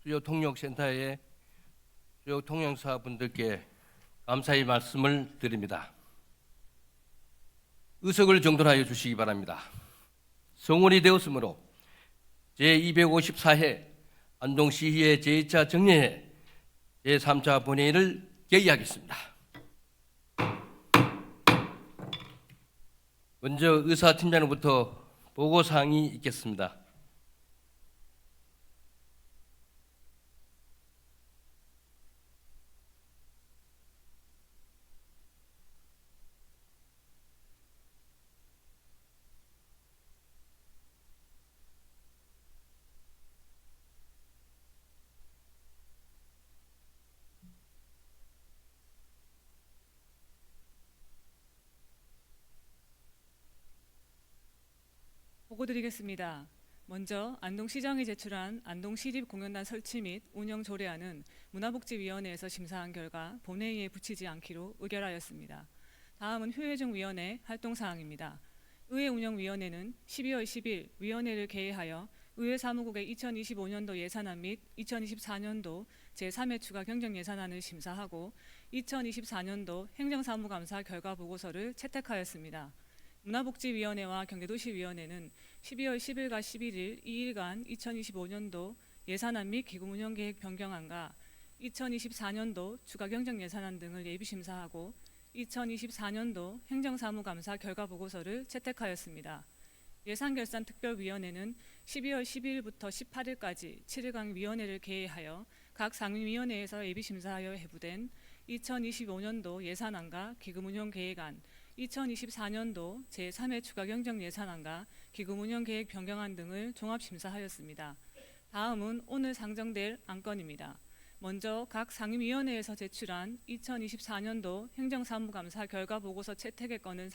주요 통역센터의 주요 통역사분들께 감사의 말씀을 드립니다. 의석을 정돈하여 주시기 바랍니다. 성원이 되었으므로 제254회 안동시의회 제2차 정례회 제3차 본회의를 개의하겠습니다. 먼저 의사팀장으로부터 보고사항이 있겠습니다. 보고드리겠습니다. 먼저 안동시장이 제출한 안동시립공연단 설치 및 운영 조례안은 문화복지위원회에서 심사한 결과 본회의에 붙이지 않기로 의결하였습니다. 다음은 효예중위원회 활동사항입니다. 의회운영위원회는 12월 10일 위원회를 개회하여 의회사무국의 2025년도 예산안 및 2024년도 제3회 추가 경정예산안을 심사하고 2024년도 행정사무감사 결과보고서를 채택하였습니다. 문화복지위원회와 경기도시위원회는 12월 10일과 11일 2일간 2025년도 예산안 및 기금운영계획 변경안과 2024년도 추가경정예산안 등을 예비심사하고 2024년도 행정사무감사 결과보고서를 채택하였습니다. 예산결산특별위원회는 12월 12일부터 18일까지 7일간 위원회를 개회하여 각 상임위원회에서 예비심사하여 회부된 2025년도 예산안과 기금운영계획안, 2024년도 제3회 추가경정예산안과 기금운영계획 변경안 등을 종합심사하였습니다. 다음은 오늘 상정될 안건입니다. 먼저 각 상임위원회에서 제출한 2024년도 행정사무감사 결과보고서 채택의 건은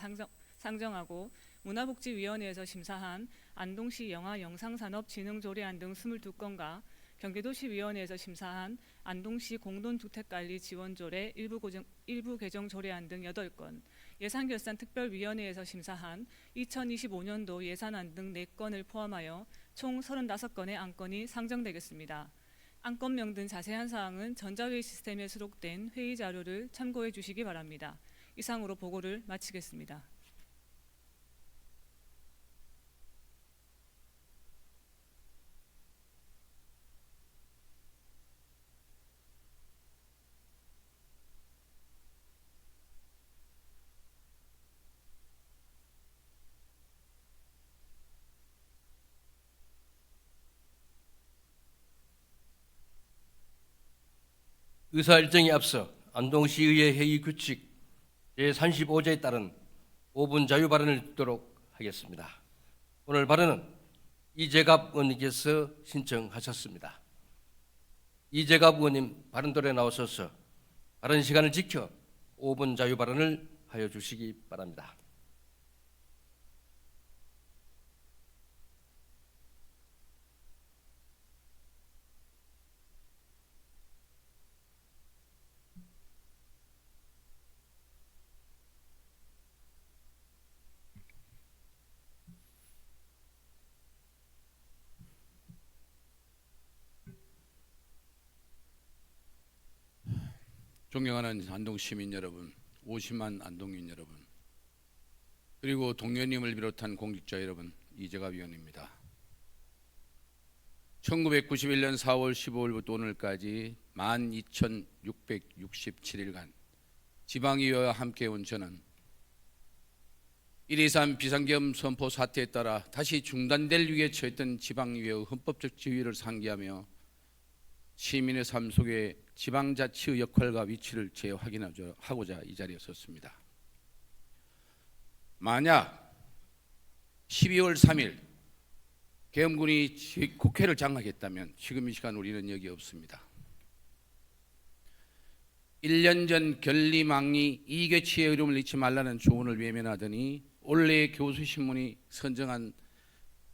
상정하고 문화복지위원회에서 심사한 안동시 영화-영상산업진흥조례안 등 22건과 경기도시위원회에서 심사한 안동시 공동주택관리 지원조례 일부 개정 조례안 등 8건, 예산결산특별위원회에서 심사한 2025년도 예산안 등 4건을 포함하여 총 35건의 안건이 상정되겠습니다. 안건명 등 자세한 사항은 전자회의 시스템에 수록된 회의 자료를 참고해 주시기 바랍니다. 이상으로 보고를 마치겠습니다. 의사 일정에 앞서 안동시의회 회의 규칙 제35조에 따른 5분 자유 발언을 듣도록 하겠습니다. 오늘 발언은 이재갑 의원님께서 신청하셨습니다. 이재갑 의원님 발언도에 나오셔서 발언 시간을 지켜 5분 자유 발언을 하여 주시기 바랍니다. 존경하는 안동 시민 여러분, 50만 안동민 여러분, 그리고 동료님을 비롯한 공직자 여러분, 이재갑 위원입니다. 1991년 4월 15일부터 오늘까지 12,667일간 지방의회와 함께 온 저는 1.23 비상계엄 선포 사태에 따라 다시 중단될 위기에 처했던 지방의회의 헌법적 지위를 상기하며 시민의 삶 속에 지방자치의 역할과 위치를 재확인하고자 이 자리에 섰습니다. 만약 12월 3일 계엄군이 국회를 장악했다면 지금 이 시간 우리는 여기 없습니다. 1년 전 결리망리 이계치의 이름을 잊지 말라는 조언을 외면하더니 올해의 교수신문이 선정한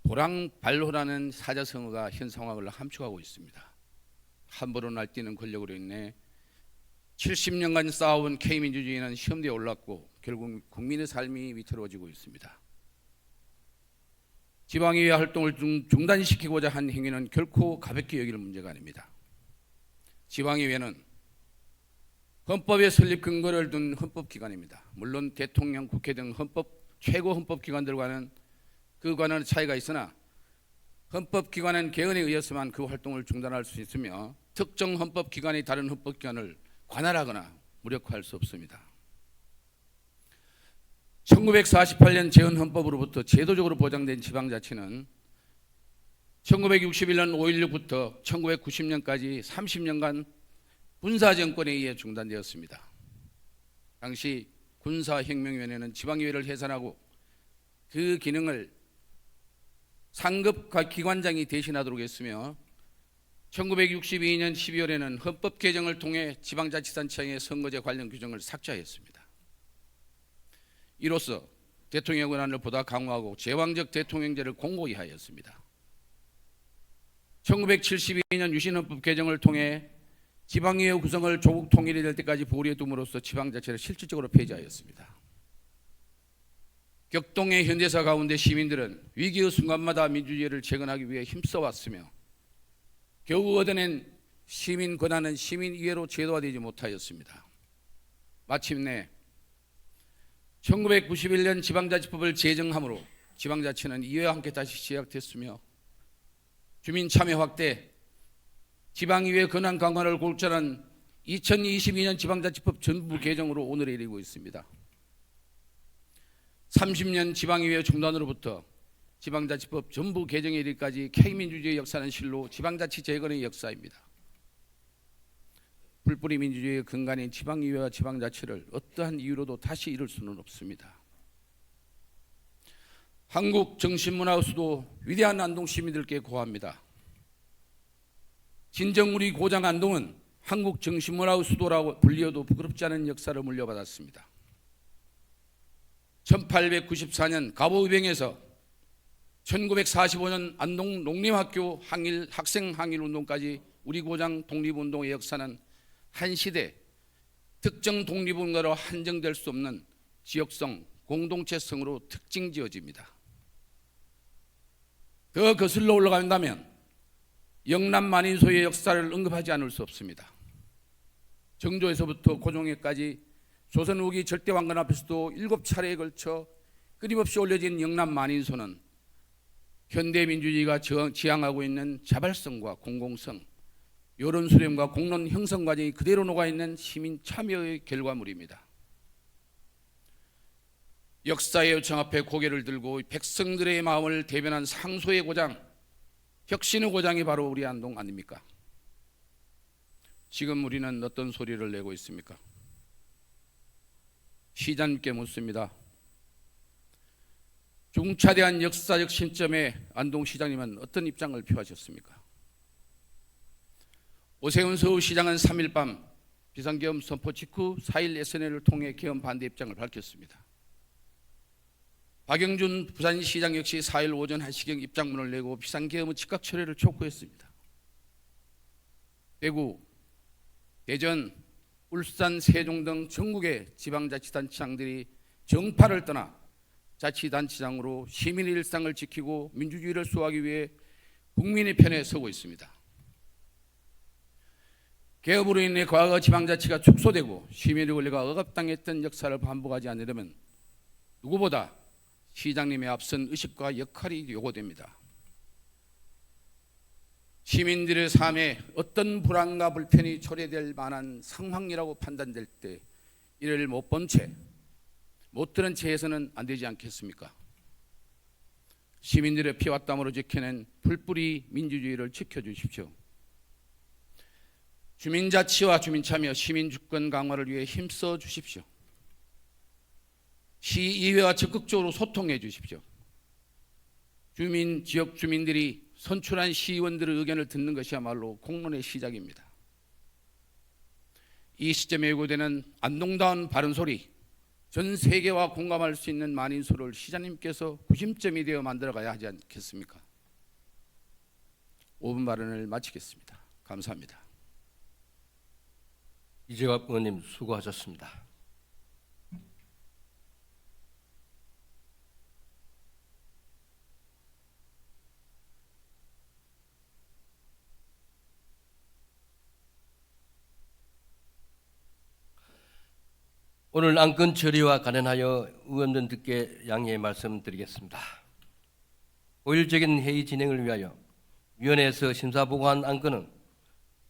보랑발호라는 사자성어가 현 상황을 함축하고 있습니다. 함부로 날뛰는 권력으로 인해 70년간 쌓아온 K민주주의는 시험대에 올랐고 결국 국민의 삶이 위태로워지고 있습니다. 지방의회 활동을 중단시키고자 한 행위는 결코 가볍게 여길 문제가 아닙니다. 지방의회는 헌법의 설립 근거를 둔 헌법기관입니다. 물론 대통령, 국회 등 최고 헌법기관들과는 그 관한 차이가 있으나 헌법기관은 개헌에 의해서만 그 활동을 중단할 수 있으며 특정 헌법기관이 다른 헌법기관을 관할하거나 무력화할 수 없습니다. 1948년 재헌헌법으로부터 제도적으로 보장된 지방자치는 1961년 5.16부터 1990년까지 30년간 군사정권에 의해 중단되었습니다. 당시 군사혁명위원회는 지방의회를 해산하고 그 기능을 상급 기관장이 대신하도록 했으며 1962년 12월에는 헌법 개정을 통해 지방자치단체의 선거제 관련 규정을 삭제하였습니다. 이로써 대통령 권한을 보다 강화하고 제왕적 대통령제를 공고히 하였습니다. 1972년 유신헌법 개정을 통해 지방의회 구성을 조국 통일이 될 때까지 보류해 둠으로써 지방자치를 실질적으로 폐지하였습니다. 격동의 현대사 가운데 시민들은 위기의 순간마다 민주주의를 재건하기 위해 힘써왔으며 겨우 얻어낸 시민 권한은 시민의회로 제도화되지 못하였습니다. 마침내 1991년 지방자치법을 제정함으로 지방자치는 이회와 함께 다시 시작됐으며 주민 참여 확대, 지방의회 권한 강화를 골자한 2022년 지방자치법 전부 개정으로 오늘에 이르고 있습니다. 30년 지방의회 중단으로부터 지방자치법 전부 개정에 이르기까지 K민주주의 역사는 실로 지방자치 재건의 역사입니다. 풀뿌리 민주주의의 근간인 지방의회와 지방자치를 어떠한 이유로도 다시 이룰 수는 없습니다. 한국 정신문화의 수도 위대한 안동 시민들께 고합니다. 진정 우리 고장 안동은 한국 정신문화의 수도라고 불리어도 부끄럽지 않은 역사를 물려받았습니다. 1894년 갑오의병에서 1945년 안동 농림학교 학생 항일운동까지 우리 고장 독립운동의 역사는 한 시대 특정 독립운동가로 한정될 수 없는 지역성, 공동체성으로 특징지어집니다. 더 거슬러 올라간다면 영남 만인소의 역사를 언급하지 않을 수 없습니다. 정조에서부터 고종에까지 조선 후기 절대왕건 앞에서도 7차례에 걸쳐 끊임없이 올려진 영남 만인소는 현대민주주의가 지향하고 있는 자발성과 공공성, 여론 수렴과 공론 형성 과정이 그대로 녹아있는 시민 참여의 결과물입니다. 역사의 요청 앞에 고개를 들고 백성들의 마음을 대변한 상소의 고장, 혁신의 고장이 바로 우리 안동 아닙니까? 지금 우리는 어떤 소리를 내고 있습니까? 시장님께 묻습니다. 중차대한 역사적 신점에 안동시장님은 어떤 입장을 표하셨습니까? 오세훈 서울시장은 3일 밤 비상계엄 선포 직후 4일 SNL을 통해 계엄 반대 입장을 밝혔습니다. 박영준 부산시장 역시 4일 오전 1시경 입장문을 내고 비상계엄의 즉각 철회를 촉구했습니다. 대구, 대전, 울산, 세종 등 전국의 지방자치단체장들이 정파를 떠나 자치단체장으로 시민의 일상을 지키고 민주주의를 수호하기 위해 국민의 편에 서고 있습니다. 개업으로 인해 과거 지방자치가 축소되고 시민의 권리가 억압당했던 역사를 반복하지 않으려면 누구보다 시장님의 앞선 의식과 역할이 요구됩니다. 시민들의 삶에 어떤 불안과 불편이 초래될 만한 상황이라고 판단될 때 이를 못 본 채, 못 들은 채 해서는 안 되지 않겠습니까? 시민들의 피와 땀으로 지켜낸 풀뿌리 민주주의를 지켜주십시오. 주민자치와 주민참여, 시민주권 강화를 위해 힘써 주십시오. 시의회와 적극적으로 소통해 주십시오. 지역 주민들이 선출한 시의원들의 의견을 듣는 것이야말로 공론의 시작입니다. 이 시점에 요구되는 안동다운 바른소리, 전 세계와 공감할 수 있는 만인소를 시장님께서 구심점이 되어 만들어가야 하지 않겠습니까? 5분 발언을 마치겠습니다. 감사합니다. 이재갑 의원님 수고하셨습니다. 오늘 안건 처리와 관련하여 의원님들께 양해의 말씀드리겠습니다. 효율적인 회의 진행을 위하여 위원회에서 심사보고한 안건은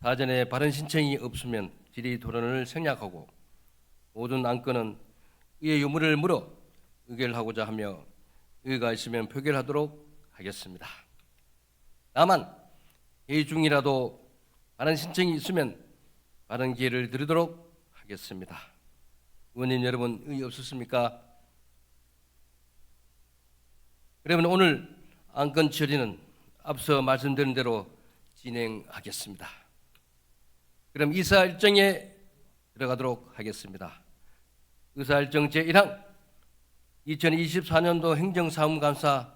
사전에 발언 신청이 없으면 질의 토론을 생략하고 모든 안건은 의의 유무를 물어 의결하고자 하며 의의가 있으면 표결하도록 하겠습니다. 다만 회의 중이라도 발언 신청이 있으면 발언 기회를 드리도록 하겠습니다. 의원님 여러분 의의 없으십니까? 그러면 오늘 안건 처리는 앞서 말씀드린 대로 진행하겠습니다. 그럼 이사 일정에 들어가도록 하겠습니다. 의사 일정 제1항 2024년도 행정사무감사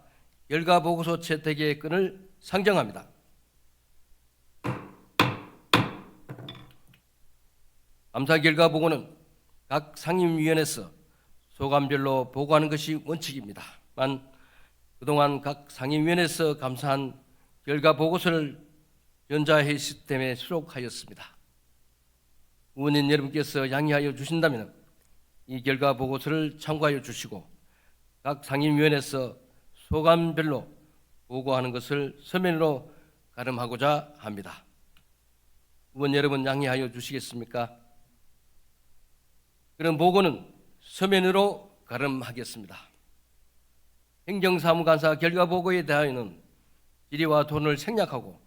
결과보고서 채택의 건을 상정합니다. 감사 결과 보고는 각 상임위원회에서 소관별로 보고하는 것이 원칙입니다만 그동안 각 상임위원회에서 감사한 결과 보고서를 전자회의 시스템에 수록하였습니다. 의원님 여러분께서 양해하여 주신다면 이 결과 보고서를 참고하여 주시고 각 상임위원회에서 소관별로 보고하는 것을 서면으로 가름하고자 합니다. 의원 여러분 양해하여 주시겠습니까? 그런 보고는 서면으로 가름하겠습니다. 행정사무감사 결과보고에 대하여는 질의와 토론을 생략하고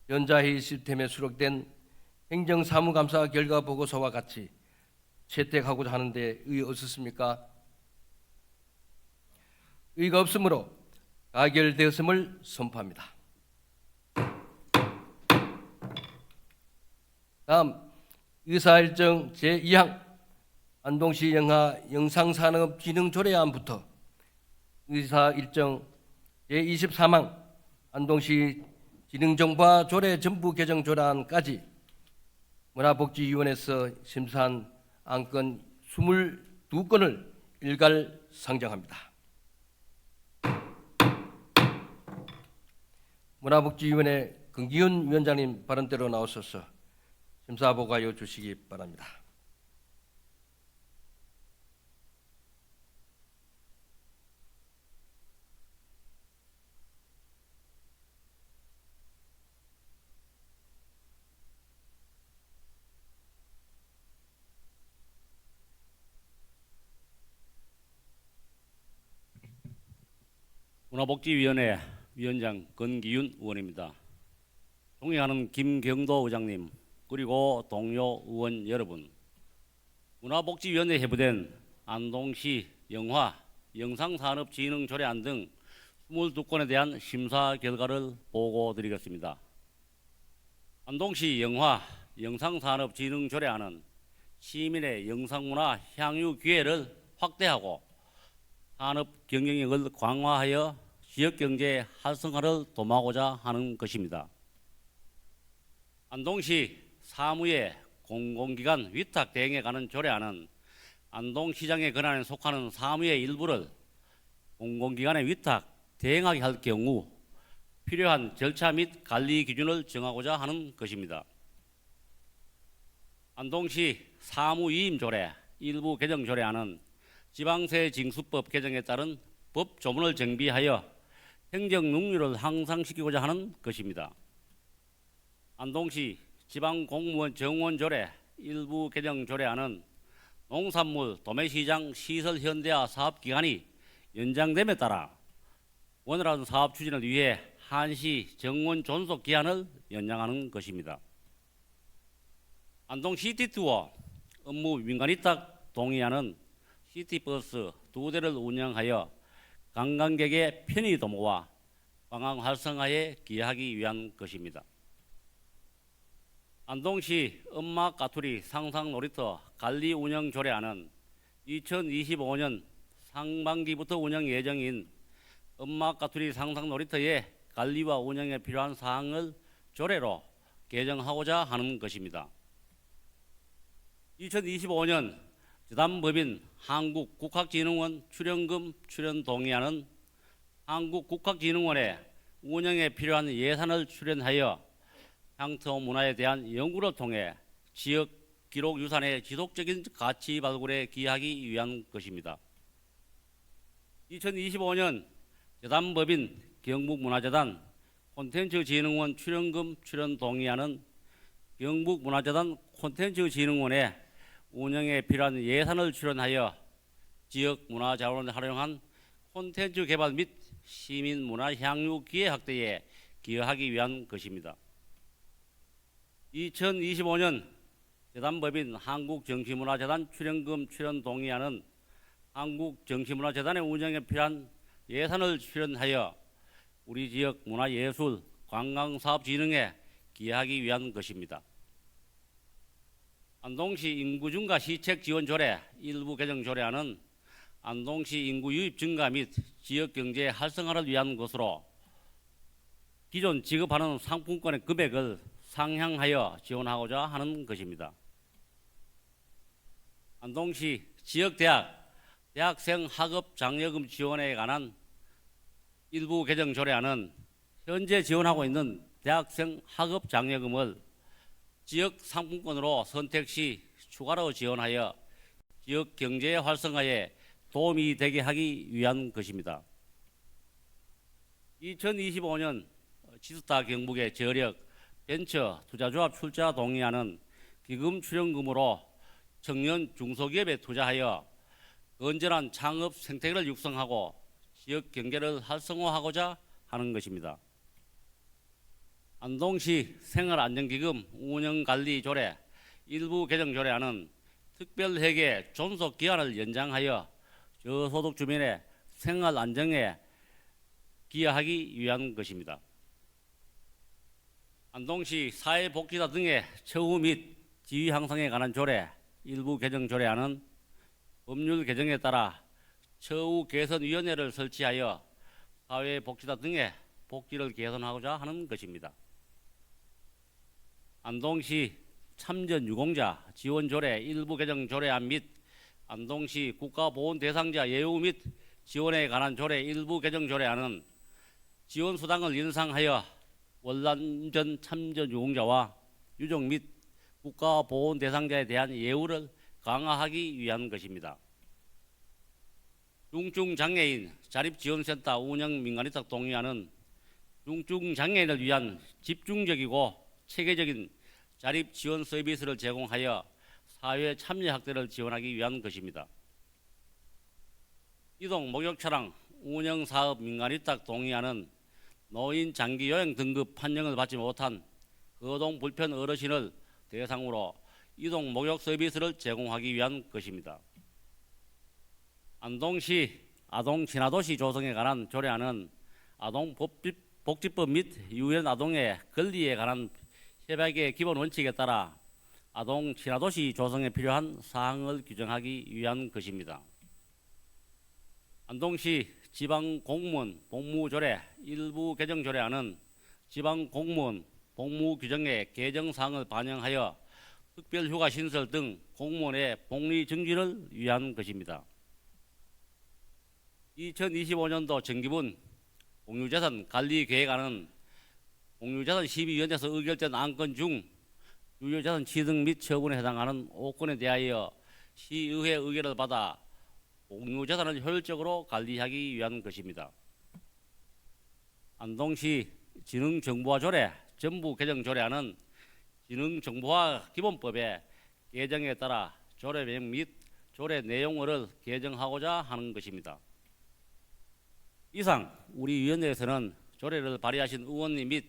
전자회의 시스템에 수록된 행정사무감사 결과보고서와 같이 채택하고자 하는데 의의 없으십니까? 의의가 없으므로 가결되었음을 선포합니다. 다음 의사일정 제2항 안동시 영하 영상산업진흥조례안부터 의사일정 제23항 안동시 지능정보조례 전부 개정 조례안까지 문화복지위원회에서 심사한 안건 22건을 일괄 상정합니다. 문화복지위원회 긍기훈 위원장님 발언대로 나오셔서 심사보고하여 주시기 바랍니다. 문화복지위원회 위원장 권기윤 의원입니다. 존경하는 김경도 의장님 그리고 동료 의원 여러분, 문화복지위원회에 회부된 안동시 영화, 영상산업진흥조례안 등 22건에 대한 심사 결과를 보고드리겠습니다. 안동시 영화, 영상산업진흥조례안은 시민의 영상문화 향유 기회를 확대하고 산업 경영력을 강화하여 지역경제 활성화를 도모하고자 하는 것입니다. 안동시 사무의 공공기관 위탁 대행에 관한 조례안은 안동시장의 권한에 속하는 사무의 일부를 공공기관에 위탁 대행하게 할 경우 필요한 절차 및 관리 기준을 정하고자 하는 것입니다. 안동시 사무위임조례 일부 개정 조례안은 지방세 징수법 개정에 따른 법 조문을 정비하여 행정 능률을 향상시키고자 하는 것입니다. 안동시 지방공무원 정원조례 일부 개정 조례안은 농산물 도매시장 시설 현대화 사업 기간이 연장됨에 따라 원활한 사업 추진을 위해 한시 정원 존속 기한을 연장하는 것입니다. 안동 시티투어 업무 민간위탁 동의안은 시티버스 2대를 운영하여 관광객의 편의 도모와 관광 활성화에 기여하기 위한 것입니다. 안동시 음악 가투리 상상 놀이터 관리 운영 조례안은 2025년 상반기부터 운영 예정인 음악 가투리 상상 놀이터의 관리와 운영에 필요한 사항을 조례로 개정하고자 하는 것입니다. 2025년 지담법인 한국국학진흥원 출연금 출연 동의안은 한국국학진흥원의 운영에 필요한 예산을 출연하여 향토 문화에 대한 연구를 통해 지역 기록 유산의 지속적인 가치 발굴에 기여하기 위한 것입니다. 2025년 재단법인 경북문화재단 콘텐츠진흥원 출연금 출연 동의안은 경북문화재단 콘텐츠진흥원의 운영에 필요한 예산을 출연하여 지역 문화자원을 활용한 콘텐츠 개발 및 시민 문화 향유 기회 확대에 기여하기 위한 것입니다. 2025년 재단법인 한국정치문화재단 출연금 출연 동의안은 한국정치문화재단의 운영에 필요한 예산을 출연하여 우리 지역 문화예술 관광사업 진흥에 기여하기 위한 것입니다. 안동시 인구 증가 시책 지원 조례 일부 개정 조례안은 안동시 인구 유입 증가 및 지역 경제 활성화를 위한 것으로 기존 지급하는 상품권의 금액을 상향하여 지원하고자 하는 것입니다. 안동시 지역대학 대학생 학업 장려금 지원에 관한 일부 개정 조례안은 현재 지원하고 있는 대학생 학업 장려금을 지역 상품권으로 선택 시 추가로 지원하여 지역 경제 활성화에 도움이 되게 하기 위한 것입니다. 2025년 지스타 경북의 저력 벤처 투자조합 출자 동의안은 기금 출연금으로 청년 중소기업에 투자하여 건전한 창업 생태계를 육성하고 지역 경제를 활성화하고자 하는 것입니다. 안동시 생활안전기금 운영관리조례 일부 개정 조례안은 특별회계 존속 기한을 연장하여 저소득 주민의 생활안정에 기여하기 위한 것입니다. 안동시 사회복지사 등의 처우 및 지위 향상에 관한 조례 일부 개정 조례안은 법률 개정에 따라 처우 개선위원회를 설치하여 사회복지사 등의 복지를 개선하고자 하는 것입니다. 안동시 참전유공자 지원조례 일부 개정 조례안 및 안동시 국가보훈 대상자 예우 및 지원에 관한 조례 일부 개정 조례안은 지원수당을 인상하여 월남전 참전유공자와 유족 및 국가보훈 대상자에 대한 예우를 강화하기 위한 것입니다. 중증장애인 자립지원센터 운영 민간위탁 동의안은 중증장애인을 위한 집중적이고 체계적인 자립지원 서비스를 제공하여 사회 참여 확대를 지원하기 위한 것입니다. 이동 목욕차량 운영사업 민간위탁 동의안은 노인 장기 요양 등급 판정을 받지 못한 거동 불편 어르신을 대상으로 이동 목욕 서비스를 제공하기 위한 것입니다. 안동시 아동 친화도시 조성에 관한 조례안은 아동 복지법 및 유엔 아동의 권리에 관한 협약의 기본 원칙에 따라 아동 친화도시 조성에 필요한 사항을 규정하기 위한 것입니다. 안동시 지방공무원 복무조례 일부 개정 조례안은 지방공무원 복무 규정의 개정 사항을 반영하여 특별휴가 신설 등 공무원의 복리 증진을 위한 것입니다. 2025년도 정기분 공유재산 관리 계획안은 공유재산 심의위원회에서 의결된 안건 중 유효재산 취득 및 처분에 해당하는 5건에 대하여 시의회 의결을 받아 공유재산을 효율적으로 관리하기 위한 것입니다. 안동시 지능정보화 조례 전부 개정 조례안은 지능정보화 기본법의 개정에 따라 조례명 및 조례 내용을 개정하고자 하는 것입니다. 이상 우리 위원회에서는 조례를 발의하신 의원님 및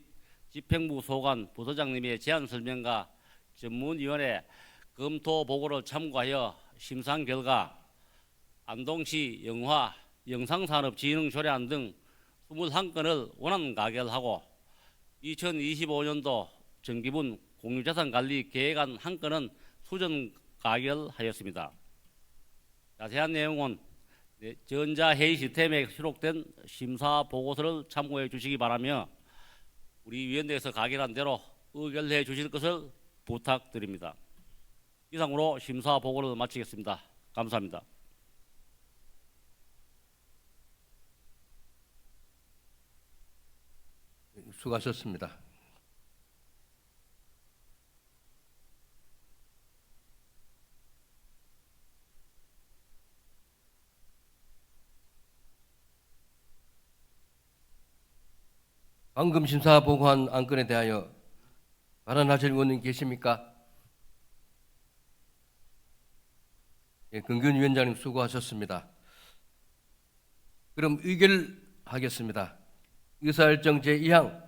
집행부 소관 부서장님의 제안 설명과 전문위원회 검토 보고를 참고하여 심사한 결과 안동시 영화 영상산업진흥조례안 등 21건을 원안 가결하고 2025년도 정기분 공유자산관리 계획안 1건은 수정 가결하였습니다. 자세한 내용은 전자회의 시스템에 수록된 심사 보고서를 참고해 주시기 바라며 우리 위원회에서 가결한 대로 의결해 주실 것을 부탁드립니다. 이상으로 심사 보고를 마치겠습니다. 감사합니다. 수고하셨습니다. 방금 심사 보고한 안건에 대하여 발언하실 의원님 계십니까? 예, 긍균 위원장님 수고하셨습니다. 그럼 의결하겠습니다. 의사일정 제2항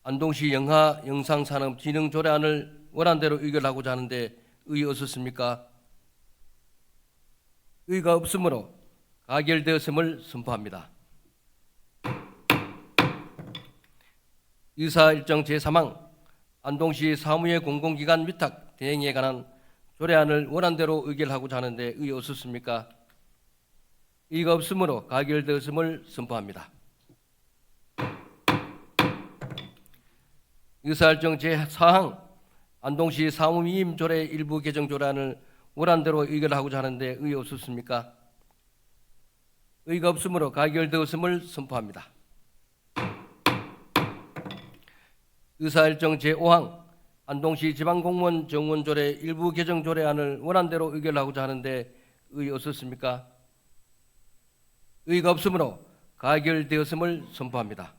안동시 영화 영상산업 진흥 조례안을 원안대로 의결하고자 하는데 의의 없으십니까? 의의가 없으므로 가결되었음을 선포합니다. 의사일정 제3항 안동시 사무의 공공기관 위탁 대행에 관한 조례안을 원안대로 의결하고자 하는데 의의 없으십니까? 의의가 없으므로 가결되었음을 선포합니다. 의사일정 제4항 안동시 사무위임 조례 일부 개정 조례안을 원안대로 의결하고자 하는데 의의 없으십니까? 의의가 없으므로 가결되었음을 선포합니다. 의사일정 제5항 안동시 지방공무원 정원 조례 일부 개정 조례안을 원안대로 의결하고자 하는데 의의 없으십니까? 의의가 없으므로 가결되었음을 선포합니다.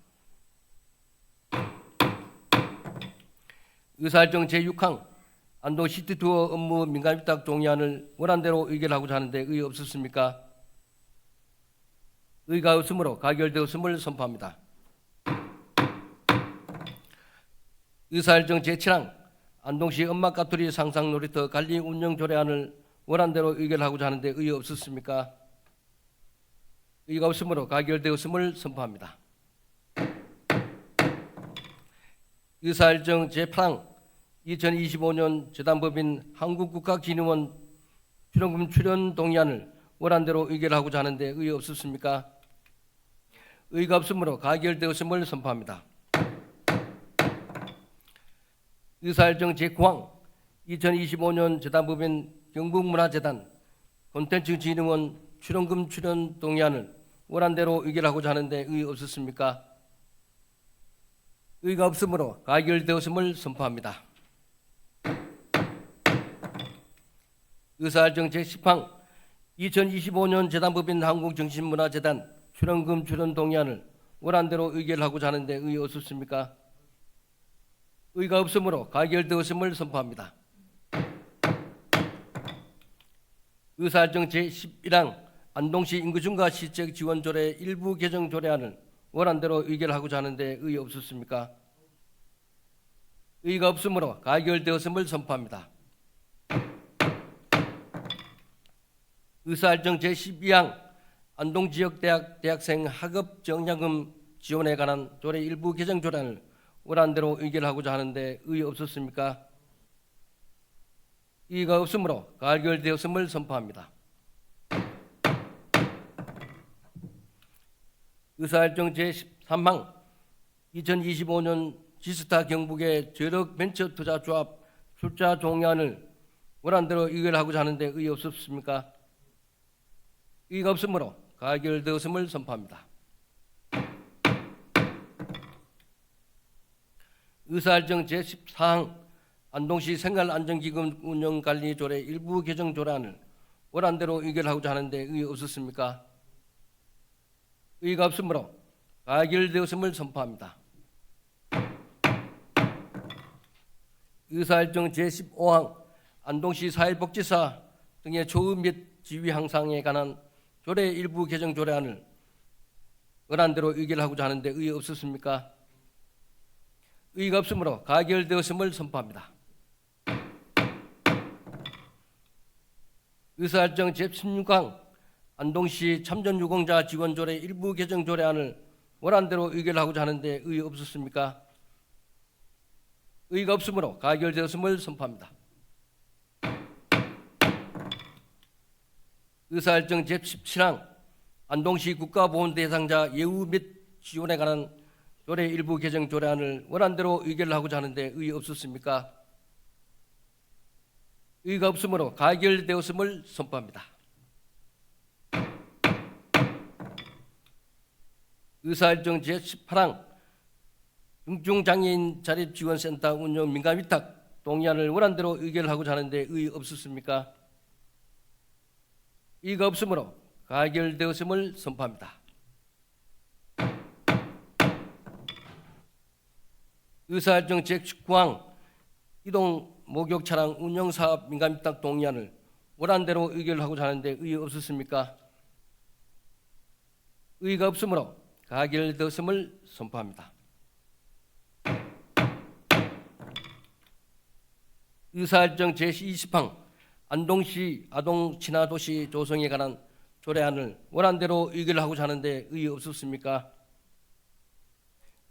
의사일정 제6항 안동 시티투어 업무 민간 위탁 동의안을 원안대로 의결하고자 하는데 의의 없으십니까? 의의가 없으므로 가결되었음을 선포합니다. 의사일정 제7항 안동시 음악가투리 상상놀이터 관리 운영 조례안을 원안대로 의결하고자 하는데 의의 없으십니까? 의의가 없으므로 가결되었음을 선포합니다. 의사일정 제8항 2025년 재단법인 한국국가기능원 출연금 출연 동의안을 원안대로 의결하고자 하는데 의의 없으십니까? 의의가 없으므로 가결되었음을 선포합니다. 의사일정 제9항 2025년 재단법인 경북문화재단 콘텐츠진흥원 출연금 출연 동의안을 원안대로 의결하고자 하는데 의의 없으십니까? 의의가 없으므로 가결되었음을 선포합니다. 의사일정 제10항 2025년 재단법인 한국정신문화재단 출연금 출연 동의안을 원안대로 의결하고자 하는데 의의 없으십니까? 의의가 없으므로 가결되었음을 선포합니다. 의사일정 제11항 안동시 인구증가 시책 지원 조례 일부 개정 조례안을 원안대로 의결하고자 하는데 의의 없으십니까? 의의가 없으므로 가결되었음을 선포합니다. 의사일정 제12항 안동지역대학 대학생 학업 정량금 지원에 관한 조례 일부 개정 조례안을 원안대로 의결하고자 하는데 의의 없었습니까? 의의가 없으므로 가결되었음을 선포합니다. 의사일정 제13항 2025년 지스타 경북의 저력 벤처 투자 조합 출자 동의안을 원안대로 의결하고자 하는데 의의 없었습니까? 의의가 없으므로 가결되었음을 선포합니다. 의사일정 제14항 안동시 생활안전기금 운영관리 조례 일부 개정 조례안을 원안대로 의결하고자 하는데 의의 없었습니까? 의의가 없으므로 가결되었음을 선포합니다. 의사일정 제15항 안동시 사회복지사 등의 조업 및 지위 향상에 관한 조례 일부 개정 조례안을 원안대로 의결하고자 하는데 의의 없었습니까? 의의가 없으므로 가결되었음을 선포합니다. 의사일정 제16항 안동시 참전유공자 지원조례 일부 개정 조례안을 원안대로 의결하고자 하는데 의의 없었습니까? 의의가 없으므로 가결되었음을 선포합니다. 의사일정 제17항 안동시 국가보훈 대상자 예우 및 지원에 관한 조례 일부 개정 조례안을 원안대로 의결하고자 하는데 의의 없었습니까? 의의가 없으므로 가결되었음을 선포합니다. 의사일정 제18항 중증장애인 자립지원센터 운영 민간위탁 동의안을 원안대로 의결하고자 하는데 의의 없었습니까? 의의가 없으므로 가결되었음을 선포합니다. 의사일정 제19항 이동 목욕 차량 운영 사업 민간 입탁 동의안을 원안대로 의결하고자 하는데 의의 없으십니까? 의의가 없으므로 가결되었음을 선포합니다. 의사일정 제20항 안동시 아동 친화도시 조성에 관한 조례안을 원안대로 의결하고자 하는데 의의 없으십니까?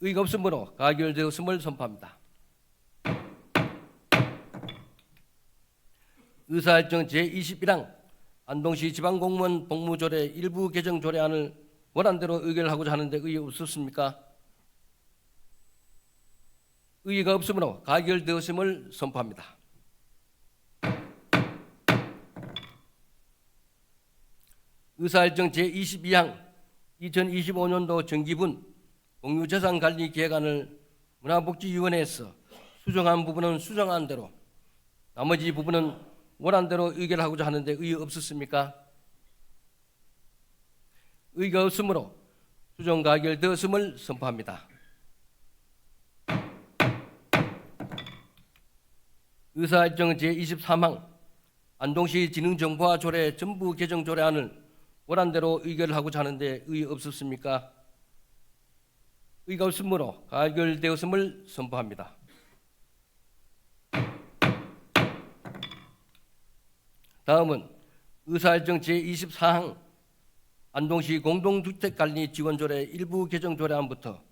의의가 없으므로 가결되었음을 선포합니다. 의사일정 제21항 안동시 지방공무원 복무조례 일부 개정 조례안을 원안대로 의결하고자 하는데 의의 없으십니까? 의의가 없으므로 가결되었음을 선포합니다. 의사일정 제22항 2025년도 정기분 공유재산관리계획안을 문화복지위원회에서 수정한 부분은 수정한 대로 나머지 부분은 원안대로 의결하고자 하는데 의의 없으십니까? 의의가 없으므로 수정 가결되었음을 선포합니다. 의사일정 제23항 안동시 지능정보화 조례 전부 개정 조례안을 원안대로 의결하고자 하는데 의의 없으십니까? 의의가 없으므로 가결되었음을 선포합니다. 다음은 의사일정 제24항 안동시 공동주택관리 지원조례 일부 개정 조례안부터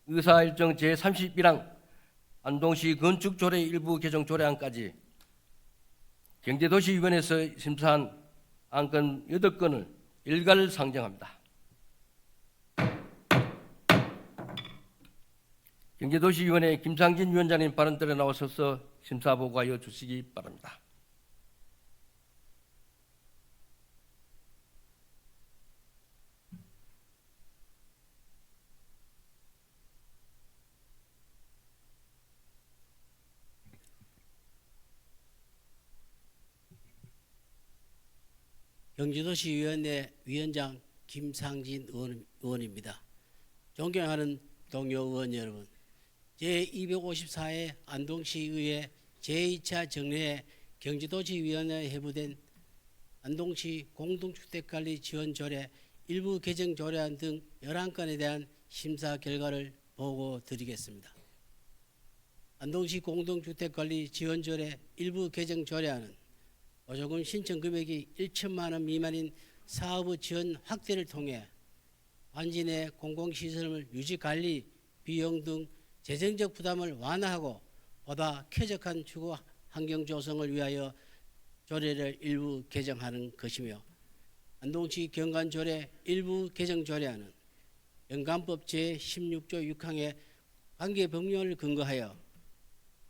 의사일정 제31항 안동시 건축조례 일부 개정 조례안까지 경제도시위원회에서 심사한 안건 8건을 일괄 상정합니다. 경제도시위원회 김상진 위원장님 발언들에 나오셔서 심사보고하여 주시기 바랍니다. 경기도시위원회 위원장 김상진 의원입니다. 존경하는 동료 의원 여러분, 제254회 안동시의회 제2차 정례에 경기도시위원회에 회부된 안동시 공동주택관리 지원조례 일부 개정 조례안 등 11건에 대한 심사 결과를 보고 드리겠습니다. 안동시 공동주택관리 지원조례 일부 개정 조례안은 보조금 신청 금액이 1천만 원 미만인 사업의 지원 확대를 통해 단지 내 공공시설물 유지 관리 비용 등 재정적 부담을 완화하고 보다 쾌적한 주거 환경 조성을 위하여 조례를 일부 개정하는 것이며, 안동시 경관조례 일부 개정 조례안은 연관법 제16조 6항의 관계법령을 근거하여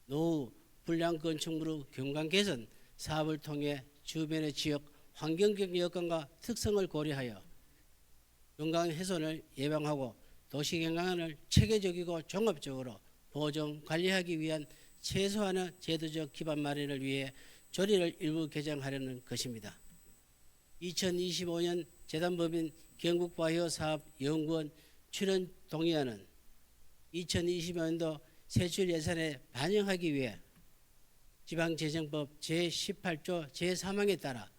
노후 불량 건축물의 경관 개선 사업을 통해 주변의 지역 환경적 여건과 특성을 고려하여 경관 훼손을 예방하고 도시 경관을 체계적이고 종합적으로 보존 관리하기 위한 최소한의 제도적 기반 마련을 위해 조례를 일부 개정하려는 것입니다. 2025년 재단법인 경북바이오사업연구원 출연 동의안은 2020년도 세출 예산에 반영하기 위해 지방재정법 제18조 제3항에 따라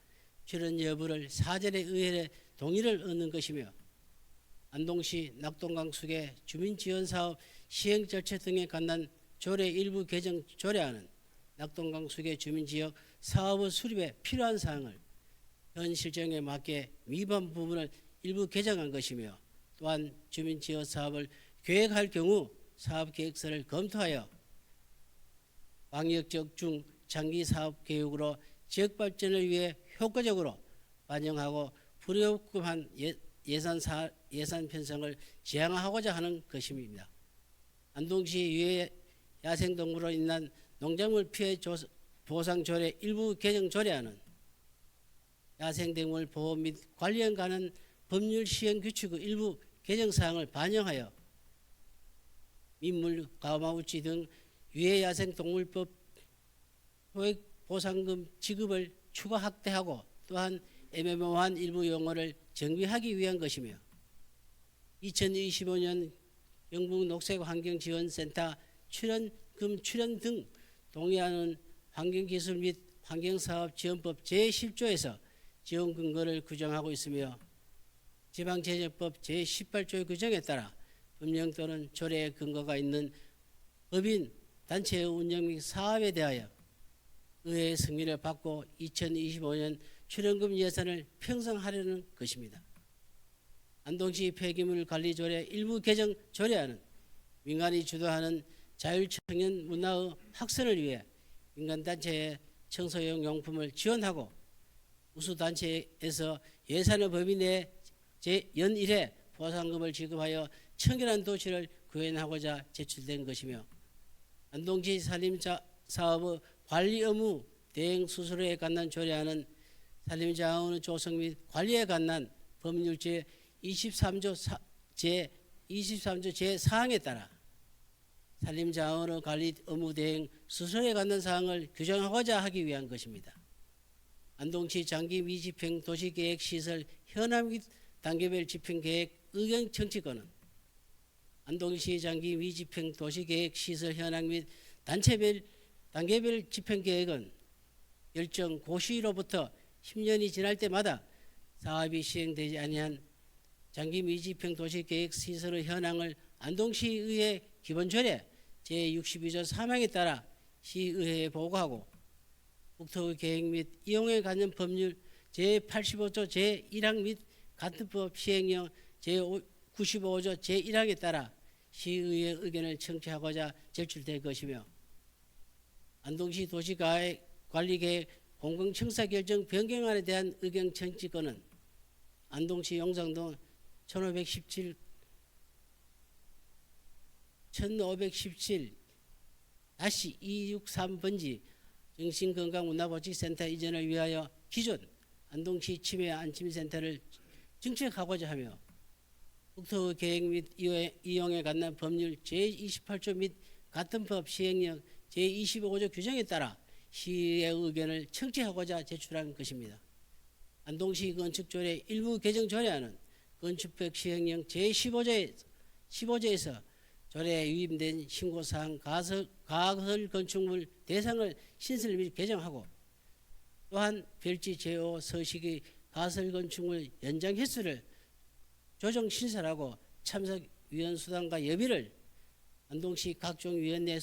출연 여부를 사전에 의회의 동의를 얻는 것이며, 안동시 낙동강수계 주민지원사업 시행 절차 등에 관한 조례 일부 개정 조례안은 낙동강수계 주민지역 사업의 수립에 필요한 사항을 현 실정에 맞게 위반 부분을 일부 개정한 것이며, 또한 주민지역 사업을 계획할 경우 사업계획서를 검토하여 광역적 중장기 사업 계획으로 지역 발전을 위해 효과적으로 반영하고 불협급한 예산 편성을 지향하고자 하는 것입니다. 안동시 유해 야생동물로 인한 농작물 피해 보상 조례 일부 개정 조례안은 야생동물 보호 및 관리에 관한 법률 시행 규칙의 일부 개정 사항을 반영하여 민물, 가마우치 등 유해 야생동물법 소액 보상금 지급을 추가 확대하고, 또한 애매모호한 일부 용어를 정비하기 위한 것이며, 2025년 영북 녹색환경지원센터 출연 등 동의하는 환경기술 및 환경사업지원법 제10조에서 지원 근거를 규정하고 있으며 지방재정법 제18조의 규정에 따라 법령 또는 조례의 근거가 있는 법인 단체의 운영 및 사업에 대하여 의회의 승인을 받고 2025년 출연금 예산을 편성하려는 것입니다. 안동시 폐기물 관리 조례 일부 개정 조례안은 민간이 주도하는 자율청년 문화의 확산을 위해 민간단체의 청소용 용품을 지원하고 우수단체에서 예산을 범위 내 연일회 보상금을 지급하여 청결한 도시를 구현하고자 제출된 것이며 안동시 산림사업의 관리 의무 대행 수수료에 관한 조례안은 산림자원의 조성 및 관리에 관한 법률 제23조 제4항에 따라 산림자원의 관리 의무 대행 수수료에 관한 사항을 규정하고자 하기 위한 것입니다. 안동시 장기 미집행 도시계획 시설 현황 및 단계별 집행계획 의견 청취권은 안동시 장기 미집행 도시계획 시설 현황 및 단계별 집행계획은 열정 고시로부터 10년이 지날 때마다 사업이 시행되지 아니한 장기 미집행 도시계획 시설의 현황을 안동시의회 기본조례 제62조 3항에 따라 시의회에 보고하고 국토의 계획 및 이용에 관련 법률 제85조 제1항 및 같은 법 시행령 제95조 제1항에 따라 시의회 의견을 청취하고자 제출될 것이며 안동시 도시관리계획 공공청사 결정 변경안에 대한 의견 청취권은 안동시 용상동 1517-263번지 정신건강문화보직센터 이전을 위하여 기존 안동시 치매 안심센터를 증축하고자 하며 국토 계획 및 이용에 관한 법률 제28조 및 같은 법 시행령 제25조 규정에 따라 시의 의견을 청취하고자 제출한 것입니다. 안동시 건축조례 일부 개정 조례안은 건축법 시행령 제15조에서 조례에 위임된 신고사항 가설 건축물 대상을 신설 및 개정하고 또한 별지 제5 서식의 가설 건축물 연장 횟수를 조정 신설하고 참석 위원 수당과 여비를 안동시 각종 위원회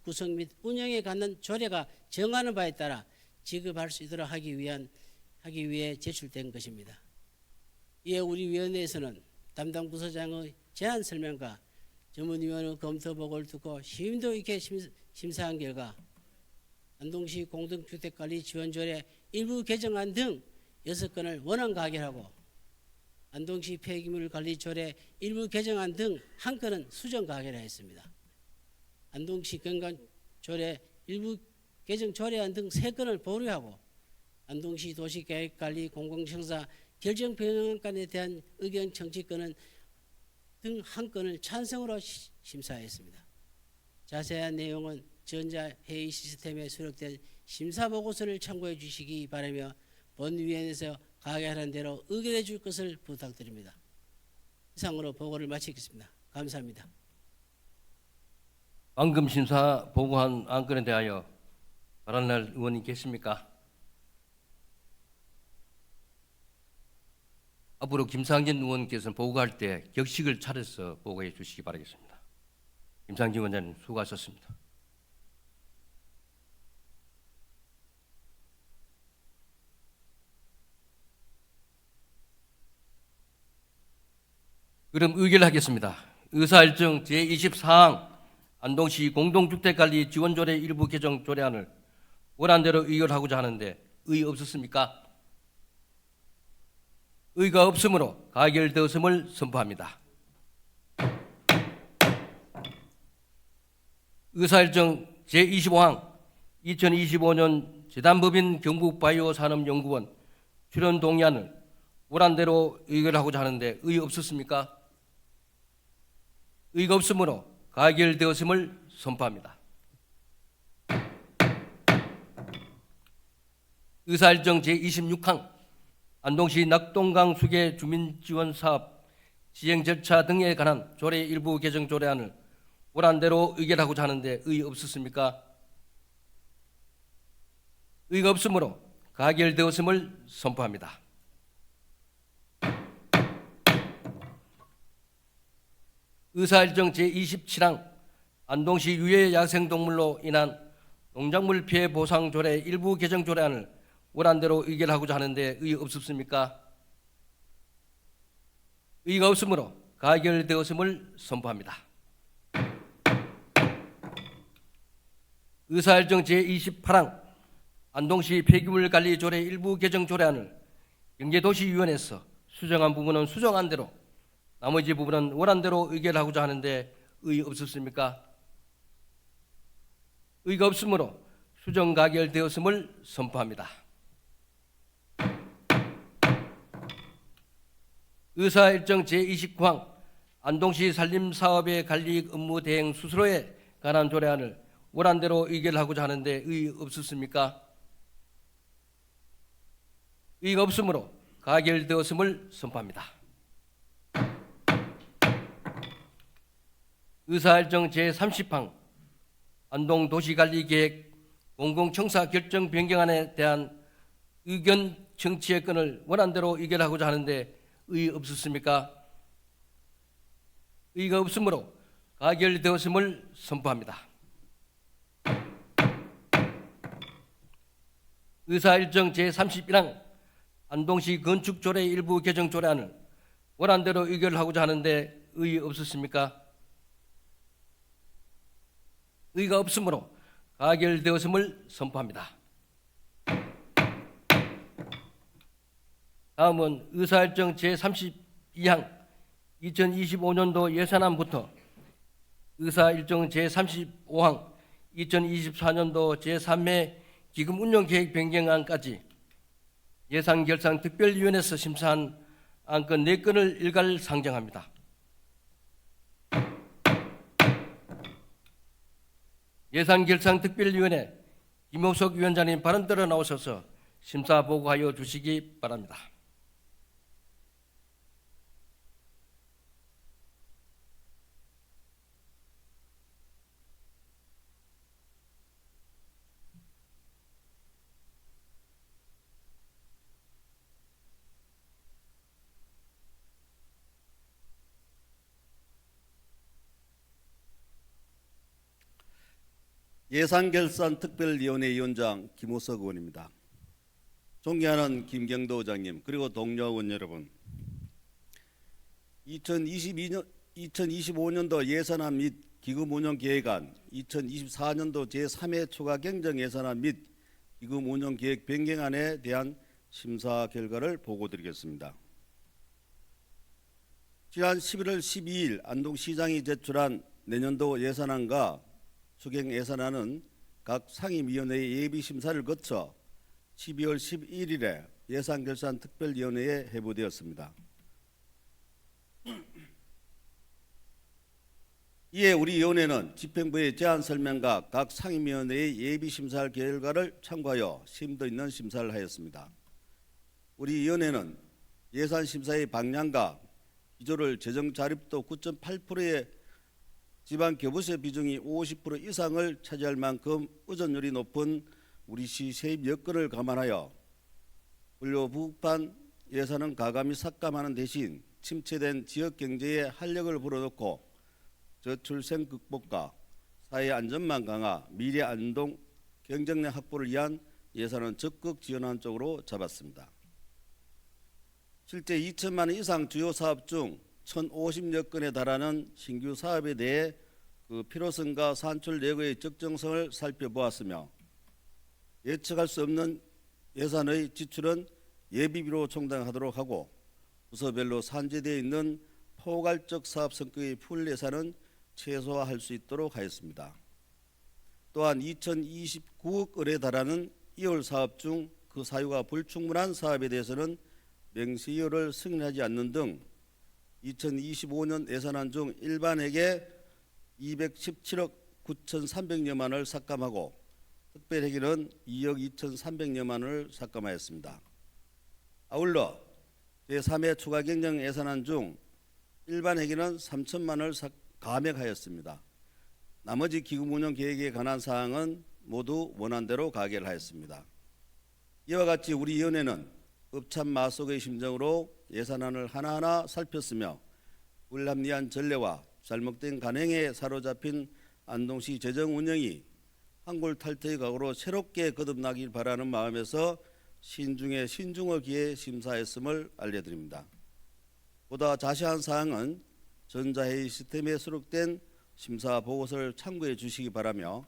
구성 및 운영에 관한 조례가 정하는 바에 따라 지급할 수 있도록 하기 위해 제출된 것입니다. 이에 우리 위원회에서는 담당 부서장의 제안 설명과 전문위원의 검토 보고를 듣고 심도 있게 심사한 결과 안동시 공동주택관리 지원조례 일부 개정안 등 6건을 원안 가결하고 안동시 폐기물 관리 조례 일부 개정안 등 1건은 수정 가결하였습니다. 안동시 건강조례 일부 개정 조례안 등 3건을 보류하고 안동시 도시계획관리 공공청사 결정 변경안에 대한 의견 청취권은 등 1건을 찬성으로 심사했습니다. 자세한 내용은 전자회의 시스템에 수록된 심사보고서를 참고해 주시기 바라며 본위원회에서 가결한 대로 의결해 줄 것을 부탁드립니다. 이상으로 보고를 마치겠습니다. 감사합니다. 방금 심사 보고한 안건에 대하여 발언할 의원이 계십니까? 앞으로 김상진 의원께서는 보고할 때 격식을 차려서 보고해 주시기 바라겠습니다. 김상진 의원님 수고하셨습니다. 그럼 의결하겠습니다. 의사일정 제24항 안동시 공동주택관리 지원조례 일부 개정 조례안을 원안대로 의결하고자 하는데 의의 없었습니까? 의가 없으므로 가결되었음을 선포합니다. 의사일정 제25항 2025년 재단법인 경북바이오산업연구원 출연 동의안을 원안대로 의결하고자 하는데 의의 없었습니까? 의가 없으므로 가결되었음을 선포합니다. 의사일정 제26항 안동시 낙동강 수계 주민지원사업 시행 절차 등에 관한 조례 일부 개정 조례안을 오란대로 의결하고자 하는데 의의 없으십니까? 의가 없으므로 가결되었음을 선포합니다. 의사일정 제27항 안동시 유해 야생동물로 인한 농작물 피해 보상 조례 일부 개정 조례안을 오란대로 의결하고자 하는데 의의 없습니까? 의가 없으므로 가결되었음을 선포합니다. 의사일정 제28항 안동시 폐기물 관리 조례 일부 개정 조례안을 경제도시위원회에서 수정한 부분은 수정한 대로 나머지 부분은 원안대로 의결하고자 하는데 의의 없습니까? 의가 없으므로 수정 가결되었음을 선포합니다. 의사일정 제29항 안동시 산림사업의 관리익 업무 대행 수수료에 관한 조례안을 원안대로 의결하고자 하는데 의의 없습니까? 의가 없으므로 가결되었음을 선포합니다. 의사일정 제30항 안동도시관리계획 공공청사 결정 변경안에 대한 의견 청취의 건을 원안대로 의결하고자 하는데 의의 없습니까? 의가 없으므로 가결되었음을 선포합니다. 의사일정 제31항 안동시 건축조례 일부 개정 조례안을 원안대로 의결하고자 하는데 의의 없습니까? 의가 없으므로 가결되었음을 선포합니다. 다음은 의사일정 제32항 2025년도 예산안부터 의사일정 제35항 2024년도 제3회 기금 운용 계획 변경안까지 예산결산특별위원회에서 심사한 안건 4건을 일괄 상정합니다. 예산결산특별위원회 김호석 위원장님 발언대로 나오셔서 심사 보고하여 주시기 바랍니다. 예산결산특별위원회 위원장 김호석 의원입니다. 존경하는 김경도 의장님 그리고 동료 의원 여러분, 2025년도 예산안 및 기금운용계획안, 2024년도 제3회 추가경정 예산안 및 기금운용계획 변경안에 대한 심사 결과를 보고드리겠습니다. 지난 11월 12일 안동시장이 제출한 내년도 예산안과 추경 예산안은 각 상임위원회의 예비심사를 거쳐 12월 11일에 예산결산특별위원회에 회부되었습니다. 이에 우리 위원회는 집행부의 제안 설명과 각 상임위원회의 예비심사 결과를 참고하여 심도 있는 심사를 하였습니다. 우리 위원회는 예산심사의 방향과 기조를 재정자립도 9.8%의 지방교부세 비중이 50% 이상을 차지할 만큼 의존율이 높은 우리시 세입 여건을 감안하여 분료부흡한 예산은 가감히 삭감하는 대신 침체된 지역경제에 활력을 불어넣고 저출생 극복과 사회 안전망 강화, 미래 안동 경쟁력 확보를 위한 예산은 적극 지원하는 쪽으로 잡았습니다. 실제 2천만 원 이상 주요 사업 중 1,050여 건에 달하는 신규 사업에 대해 그 필요성과 산출 내역의 적정성을 살펴보았으며 예측할 수 없는 예산의 지출은 예비비로 충당하도록 하고 부서별로 산재되어 있는 포괄적 사업 성격의 풀 예산은 최소화할 수 있도록 하였습니다. 또한 2,029억 원에 달하는 2월 사업 중 그 사유가 불충분한 사업에 대해서는 명시효를 승인하지 않는 등 2025년 예산안 중 일반회계 217억 9,300여만 원을 삭감하고 특별회계는 2억 2,300여만 원을 삭감하였습니다. 아울러 제3회 추가경정 예산안 중 일반회계는 3천만 원을 감액하였습니다. 나머지 기금 운영 계획에 관한 사항은 모두 원안대로 가결하였습니다. 이와 같이 우리 위원회는 읍참마속의 심정으로 예산안을 하나하나 살폈으며 불합리한 전례와 잘못된 관행에 사로잡힌 안동시 재정 운영이 한골탈퇴의 각오로 새롭게 거듭나길 바라는 마음에서 신중에 신중을 기해 심사했음을 알려드립니다. 보다 자세한 사항은 전자회의 시스템에 수록된 심사 보고서를 참고해 주시기 바라며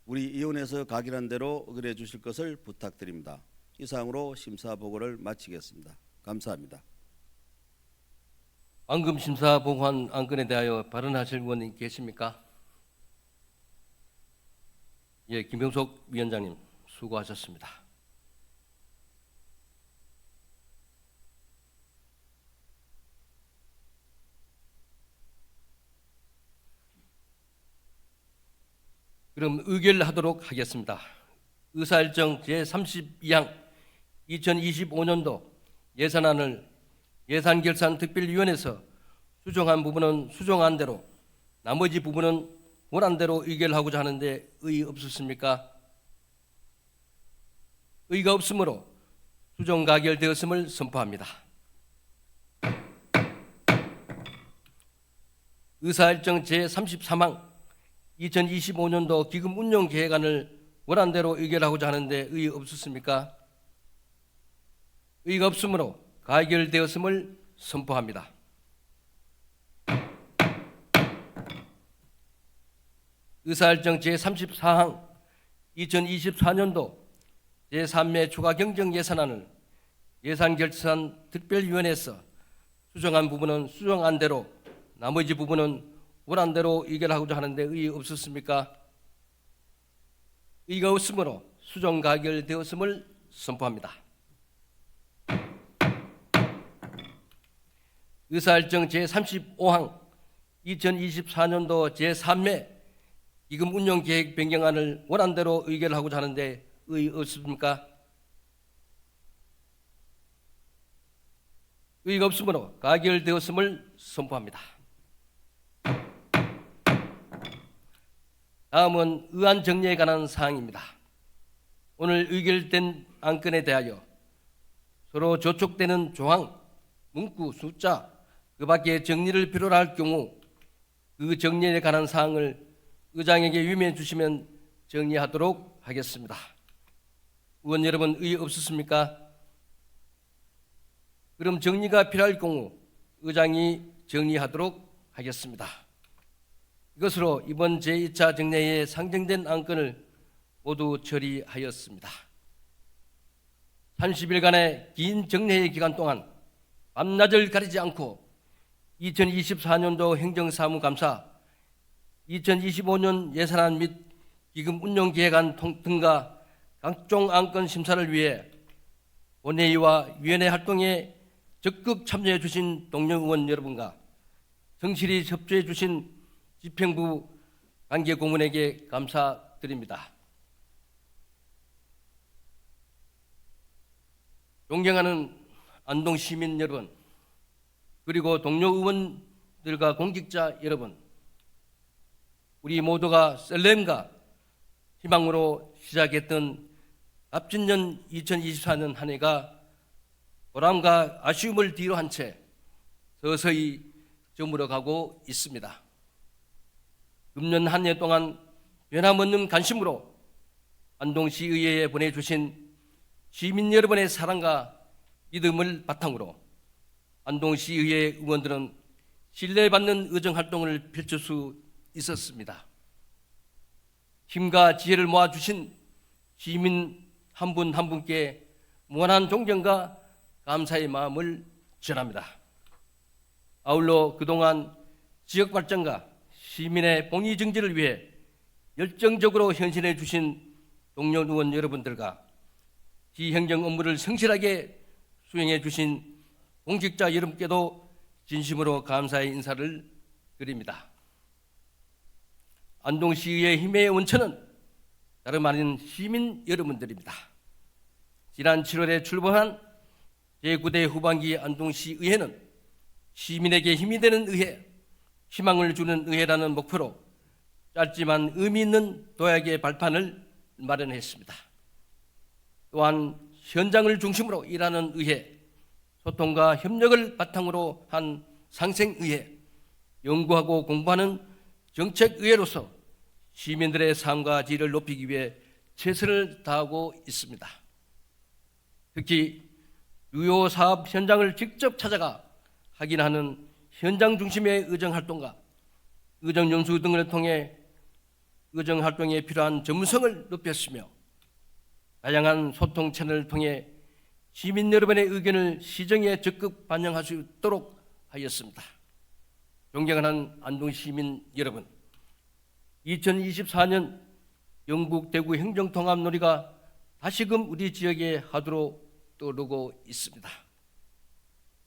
우리 위원회에서 가결한 대로 의결해 주실 것을 부탁드립니다. 이상으로 심사 보고를 마치겠습니다. 감사합니다. 방금 심사 보고한 안건에 대하여 발언하실 의원님 계십니까? 예, 김병석 위원장님 수고하셨습니다. 그럼 의결하도록 하겠습니다. 의사일정 제32항 2025년도 예산안을 예산결산특별위원회에서 수정한 부분은 수정한 대로 나머지 부분은 원안대로 의결하고자 하는데 의의 없으십니까? 의의가 없으므로 수정 가결되었음을 선포합니다. 의사일정 제33항 2025년도 기금 운용 계획안을 원안대로 의결하고자 하는데 의의 없으십니까? 의의가 없으므로 가결되었음을 선포합니다. 의사일정 제34항 2024년도 제3회 추가 경정 예산안을 예산결산 특별위원회에서 수정한 부분은 수정한 대로 나머지 부분은 원안대로 의결하고자 하는데 의의 없었습니까? 의의가 없으므로 수정 가결되었음을 선포합니다. 의사일정 제35항 2024년도 제3회 기금 운용 계획 변경안을 원안대로 의결하고자 하는데 의의 없습니까? 의의가 없으므로 가결되었음을 선포합니다. 다음은 의안 정리에 관한 사항입니다. 오늘 의결된 안건에 대하여 서로 저촉되는 조항, 문구, 숫자, 그 밖에 정리를 필요로 할 경우 그 정리에 관한 사항을 의장에게 유임해 주시면 정리하도록 하겠습니다. 의원 여러분 의의 없으십니까? 그럼 정리가 필요할 경우 의장이 정리하도록 하겠습니다. 이것으로 이번 제2차 정례에 상정된 안건을 모두 처리하였습니다. 30일간의 긴 정례의 기간 동안 밤낮을 가리지 않고 2024년도 행정사무감사, 2025년 예산안 및 기금 운용 계획안 등과 각종 안건 심사를 위해 본회의와 위원회 활동에 적극 참여해 주신 동료 의원 여러분과 성실히 협조해 주신 집행부 관계 고문에게 감사드립니다. 존경하는 안동 시민 여러분, 그리고 동료 의원들과 공직자 여러분, 우리 모두가 설렘과 희망으로 시작했던 갑진년 2024년 한 해가 보람과 아쉬움을 뒤로 한 채 서서히 저물어가고 있습니다. 금년 한 해 동안 변함없는 관심으로 안동시의회에 보내주신 시민 여러분의 사랑과 믿음을 바탕으로 안동시의회 의원들은 신뢰받는 의정활동을 펼칠 수 있었습니다. 힘과 지혜를 모아주신 시민 한 분 한 분께 무한한 존경과 감사의 마음을 전합니다. 아울러 그동안 지역 발전과 시민의 봉의 정지를 위해 열정적으로 헌신해 주신 동료 의원 여러분들과 시행정 업무를 성실하게 수행해 주신 공직자 여러분께도 진심으로 감사의 인사를 드립니다. 안동시의 힘의 원천은 다름 아닌 시민 여러분들입니다. 지난 7월에 출범한 제9대 후반기 안동시의회는 시민에게 힘이 되는 의회, 희망을 주는 의회라는 목표로 짧지만 의미 있는 도약의 발판을 마련했습니다. 또한 현장을 중심으로 일하는 의회, 소통과 협력을 바탕으로 한 상생의회, 연구하고 공부하는 정책의회로서 시민들의 삶과 질을 높이기 위해 최선을 다하고 있습니다. 특히 주요 사업 현장을 직접 찾아가 확인하는 현장 중심의 의정활동과 의정연수 등을 통해 의정활동에 필요한 전문성을 높였으며 다양한 소통 채널을 통해 시민 여러분의 의견을 시정에 적극 반영할 수 있도록 하였습니다. 존경하는 안동 시민 여러분, 2024년 영북 대구 행정통합놀이가 다시금 우리 지역의 화두로 떠오르고 있습니다.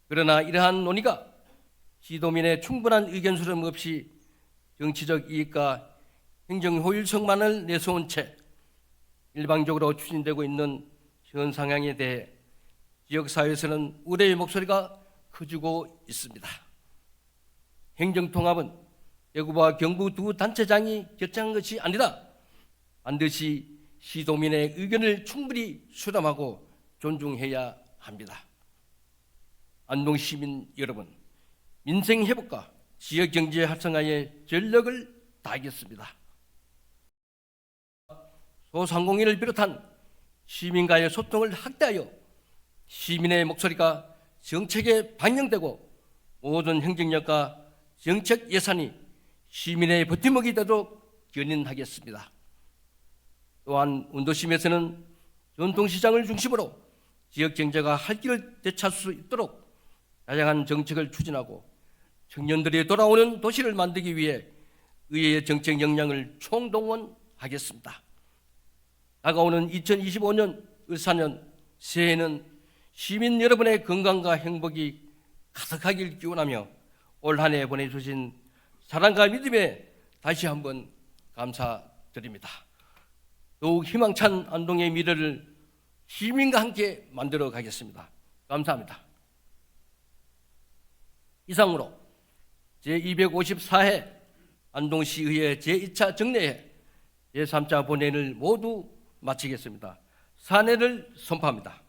그러나 이러한 논의가 시도민의 충분한 의견 수렴 없이 정치적 이익과 행정 효율성만을 내세운 채 일방적으로 추진되고 있는 현 상황에 대해 지역사회에서는 우려의 목소리가 커지고 있습니다. 행정통합은 대구와 경북 두 단체장이 결정한 것이 아니라 반드시 시도민의 의견을 충분히 수렴하고 존중해야 합니다. 안동 시민 여러분, 민생 회복과 지역 경제 활성화에 전력을 다하겠습니다. 소상공인을 비롯한 시민과의 소통을 확대하여 시민의 목소리가 정책에 반영되고 모든 행정력과 정책 예산이 시민의 버팀목이 되도록 견인하겠습니다. 또한 운도심에서는 전통시장을 중심으로 지역 경제가 할 길을 되찾을 수 있도록 다양한 정책을 추진하고 청년들이 돌아오는 도시를 만들기 위해 의회의 정책 역량을 총동원하겠습니다. 다가오는 2025년 을사년 새해에는 시민 여러분의 건강과 행복이 가득하길 기원하며 올 한 해 보내주신 사랑과 믿음에 다시 한번 감사드립니다. 더욱 희망찬 안동의 미래를 시민과 함께 만들어 가겠습니다. 감사합니다. 이상으로 제254회 안동시의회 제2차 정례회 제3차 본회의를 모두 마치겠습니다. 사내를 선포합니다.